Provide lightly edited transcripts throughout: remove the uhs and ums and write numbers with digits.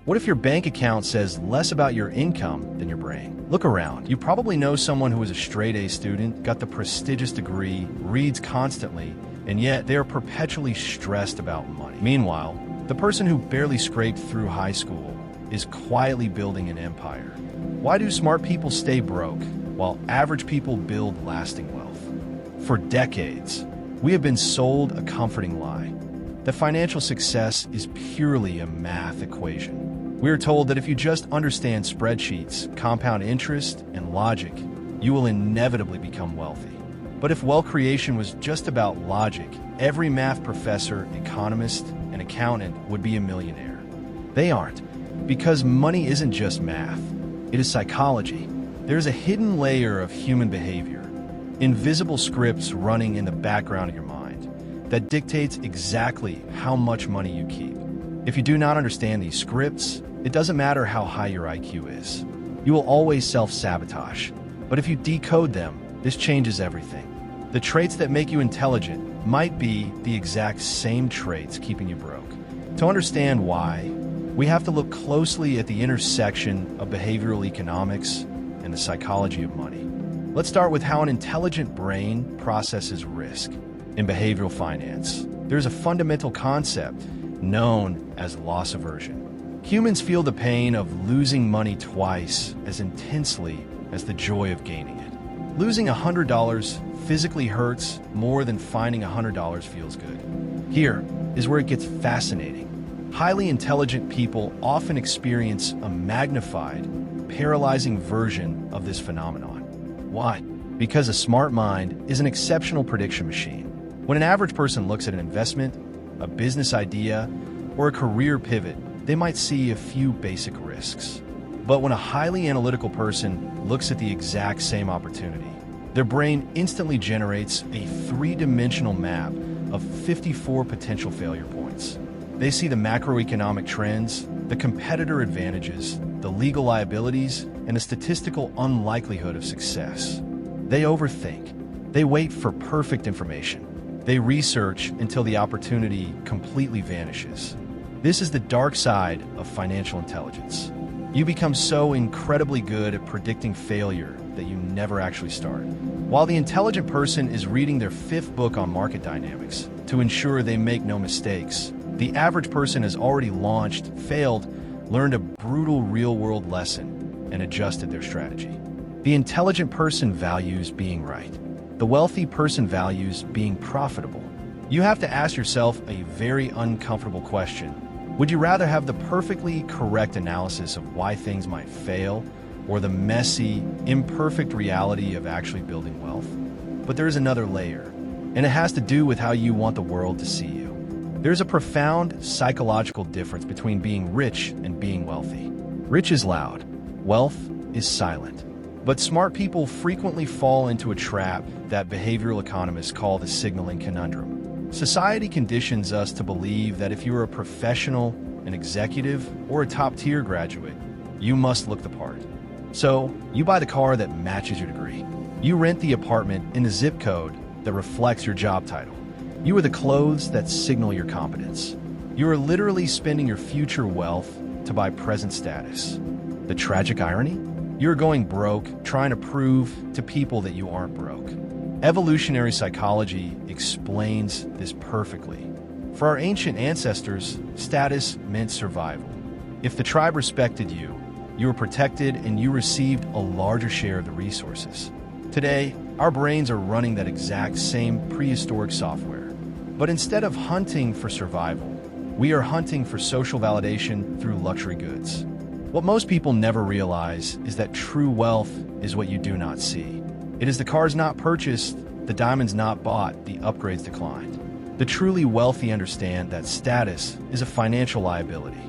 What if your bank account says less about your income than your brain? Look around. You probably know someone who is a straight-A student, got the prestigious degree, reads constantly, and yet they are perpetually stressed about money. Meanwhile, the person who barely scraped through high school is quietly building an empire. Why do smart people stay broke while average people build lasting wealth? For decades, we have been sold a comforting lie that financial success is purely a math equation. We are told that if you just understand spreadsheets, compound interest, and logic, you will inevitably become wealthy. But if wealth creation was just about logic, every math professor, economist, and accountant would be a millionaire. They aren't, because money isn't just math. It is psychology. There's a hidden layer of human behavior, invisible scripts running in the background of your mind, that dictates exactly how much money you keep. If you do not understand these scripts, it doesn't matter how high your IQ is. You will always self-sabotage. But if you decode them, this changes everything. The traits that make you intelligent might be the exact same traits keeping you broke. To understand why, we have to look closely at the intersection of behavioral economics and the psychology of money. Let's start with how an intelligent brain processes risk. In behavioral finance, there's a fundamental concept known as loss aversion. Humans feel the pain of losing money twice as intensely as the joy of gaining it. Losing $100 physically hurts more than finding $100 feels good. Here is where it gets fascinating. Highly intelligent people often experience a magnified, paralyzing version of this phenomenon. Why? Because a smart mind is an exceptional prediction machine. When an average person looks at an investment, a business idea, or a career pivot, they might see a few basic risks. But when a highly analytical person looks at the exact same opportunity, their brain instantly generates a three-dimensional map of 54 potential failure points. They see the macroeconomic trends, the competitor advantages, the legal liabilities, and the statistical unlikelihood of success. They overthink. They wait for perfect information. They research until the opportunity completely vanishes. This is the dark side of financial intelligence. You become so incredibly good at predicting failure that you never actually start. While the intelligent person is reading their 5th book on market dynamics to ensure they make no mistakes, the average person has already launched, failed, learned a brutal real-world lesson, and adjusted their strategy. The intelligent person values being right. The wealthy person values being profitable. You have to ask yourself a very uncomfortable question. Would you rather have the perfectly correct analysis of why things might fail, or the messy, imperfect reality of actually building wealth? But there's another layer, and it has to do with how you want the world to see you. There's a profound psychological difference between being rich and being wealthy. Rich is loud, wealth is silent. But smart people frequently fall into a trap that behavioral economists call the signaling conundrum. Society conditions us to believe that if you're a professional, an executive, or a top-tier graduate, you must look the part. So, you buy the car that matches your degree. You rent the apartment in the zip code that reflects your job title. You wear the clothes that signal your competence. You are literally spending your future wealth to buy present status. The tragic irony? You're going broke, trying to prove to people that you aren't broke. Evolutionary psychology explains this perfectly. For our ancient ancestors, status meant survival. If the tribe respected you, you were protected and you received a larger share of the resources. Today, our brains are running that exact same prehistoric software. But instead of hunting for survival, we are hunting for social validation through luxury goods. What most people never realize is that true wealth is what you do not see. It is the cars not purchased, the diamonds not bought, the upgrades declined. The truly wealthy understand that status is a financial liability.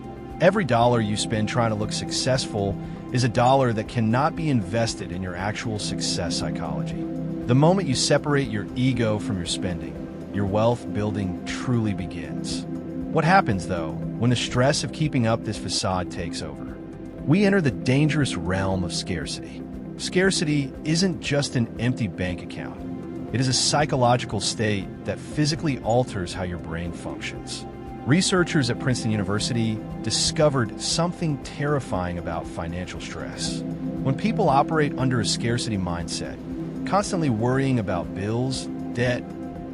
Every dollar you spend trying to look successful is a dollar that cannot be invested in your actual success psychology. The moment you separate your ego from your spending, your wealth building truly begins. What happens, though, when the stress of keeping up this facade takes over? We enter the dangerous realm of scarcity. Scarcity isn't just an empty bank account. It is a psychological state that physically alters how your brain functions. Researchers at Princeton University discovered something terrifying about financial stress. When people operate under a scarcity mindset, constantly worrying about bills, debt,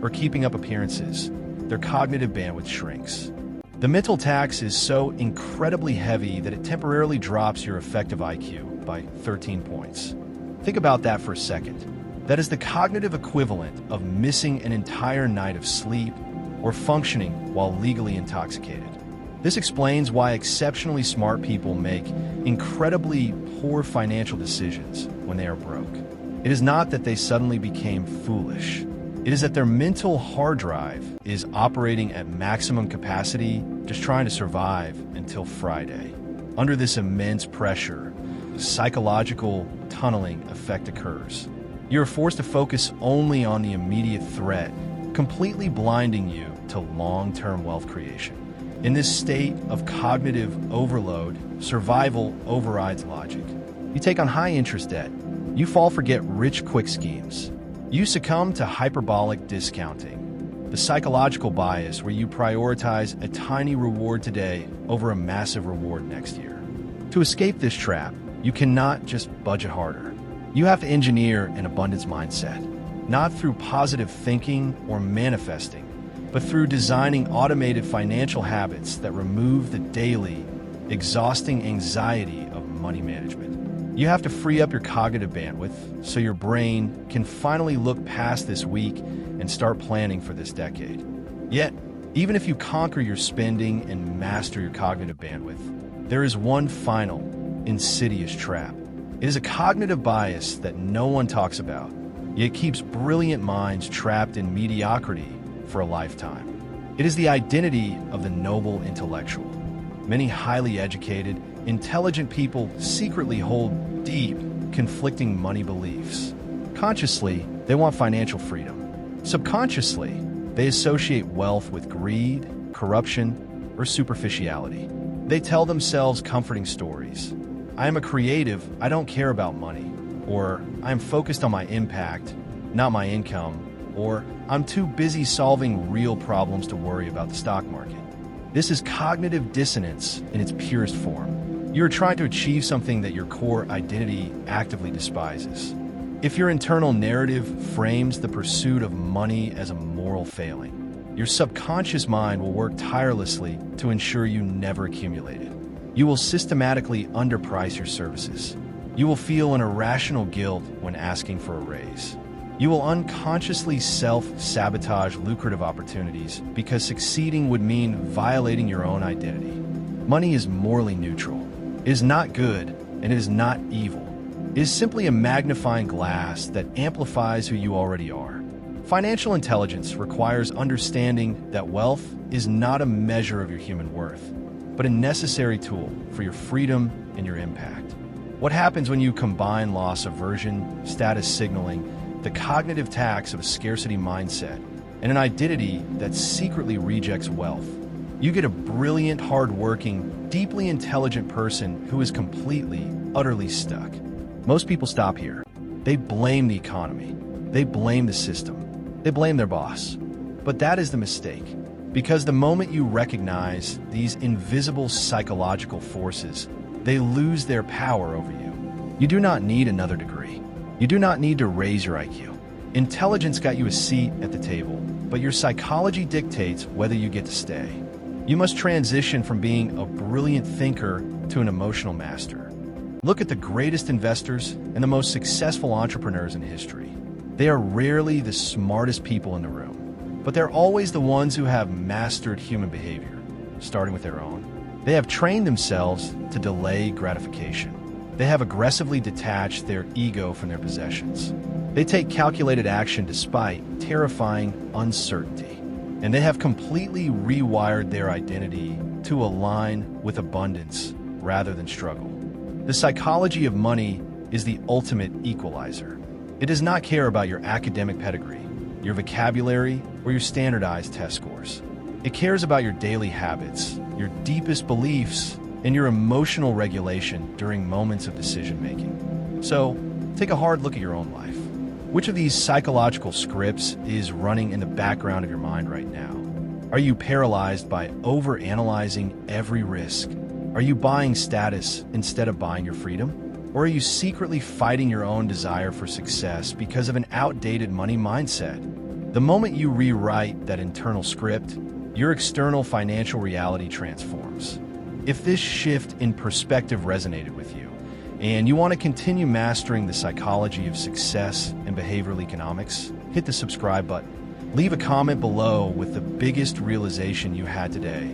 or keeping up appearances, their cognitive bandwidth shrinks. The mental tax is so incredibly heavy that it temporarily drops your effective IQ by 13 points. Think about that for a second. That is the cognitive equivalent of missing an entire night of sleep or functioning while legally intoxicated. This explains why exceptionally smart people make incredibly poor financial decisions when they are broke. It is not that they suddenly became foolish. It is that their mental hard drive is operating at maximum capacity, just trying to survive until Friday. Under this immense pressure, the psychological tunneling effect occurs. You are forced to focus only on the immediate threat, completely blinding you to long-term wealth creation. In this state of cognitive overload, survival overrides logic. You take on high-interest debt. You fall for get-rich-quick schemes. You succumb to hyperbolic discounting, the psychological bias where you prioritize a tiny reward today over a massive reward next year. To escape this trap, you cannot just budget harder. You have to engineer an abundance mindset, not through positive thinking or manifesting, but through designing automated financial habits that remove the daily, exhausting anxiety of money management. You have to free up your cognitive bandwidth so your brain can finally look past this week and start planning for this decade. Yet, even if you conquer your spending and master your cognitive bandwidth, there is one final, insidious trap. It is a cognitive bias that no one talks about, yet keeps brilliant minds trapped in mediocrity for a lifetime. It is the identity of the noble intellectual. Many highly educated, intelligent people secretly hold deep, conflicting money beliefs. Consciously, they want financial freedom. Subconsciously, they associate wealth with greed, corruption, or superficiality. They tell themselves comforting stories. I am a creative, I don't care about money. Or, I am focused on my impact, not my income. Or, I'm too busy solving real problems to worry about the stock market. This is cognitive dissonance in its purest form. You're trying to achieve something that your core identity actively despises. If your internal narrative frames the pursuit of money as a moral failing, your subconscious mind will work tirelessly to ensure you never accumulate it. You will systematically underprice your services. You will feel an irrational guilt when asking for a raise. You will unconsciously self-sabotage lucrative opportunities because succeeding would mean violating your own identity. Money is morally neutral. It is not good, and it is not evil. It is simply a magnifying glass that amplifies who you already are. Financial intelligence requires understanding that wealth is not a measure of your human worth, but a necessary tool for your freedom and your impact. What happens when you combine loss aversion, status signaling, the cognitive tax of a scarcity mindset, and an identity that secretly rejects wealth? You get a brilliant, hard-working, deeply intelligent person who is completely, utterly stuck. Most people stop here. They blame the economy. They blame the system. They blame their boss. But that is the mistake. Because the moment you recognize these invisible psychological forces, they lose their power over you. You do not need another degree. You do not need to raise your IQ. Intelligence got you a seat at the table, but your psychology dictates whether you get to stay. You must transition from being a brilliant thinker to an emotional master. Look at the greatest investors and the most successful entrepreneurs in history. They are rarely the smartest people in the room, but they're always the ones who have mastered human behavior, starting with their own. They have trained themselves to delay gratification. They have aggressively detached their ego from their possessions. They take calculated action despite terrifying uncertainty. And they have completely rewired their identity to align with abundance rather than struggle. The psychology of money is the ultimate equalizer. It does not care about your academic pedigree, your vocabulary, or your standardized test scores. It cares about your daily habits, your deepest beliefs, and your emotional regulation during moments of decision-making. So, take a hard look at your own life. Which of these psychological scripts is running in the background of your mind right now? Are you paralyzed by overanalyzing every risk? Are you buying status instead of buying your freedom? Or are you secretly fighting your own desire for success because of an outdated money mindset? The moment you rewrite that internal script, your external financial reality transforms. If this shift in perspective resonated with you, and you want to continue mastering the psychology of success and behavioral economics, hit the subscribe button. Leave a comment below with the biggest realization you had today.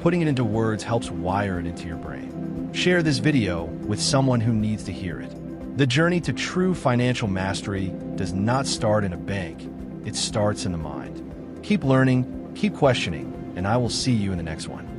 Putting it into words helps wire it into your brain. Share this video with someone who needs to hear it. The journey to true financial mastery does not start in a bank. It starts in the mind. Keep learning, keep questioning, and I will see you in the next one.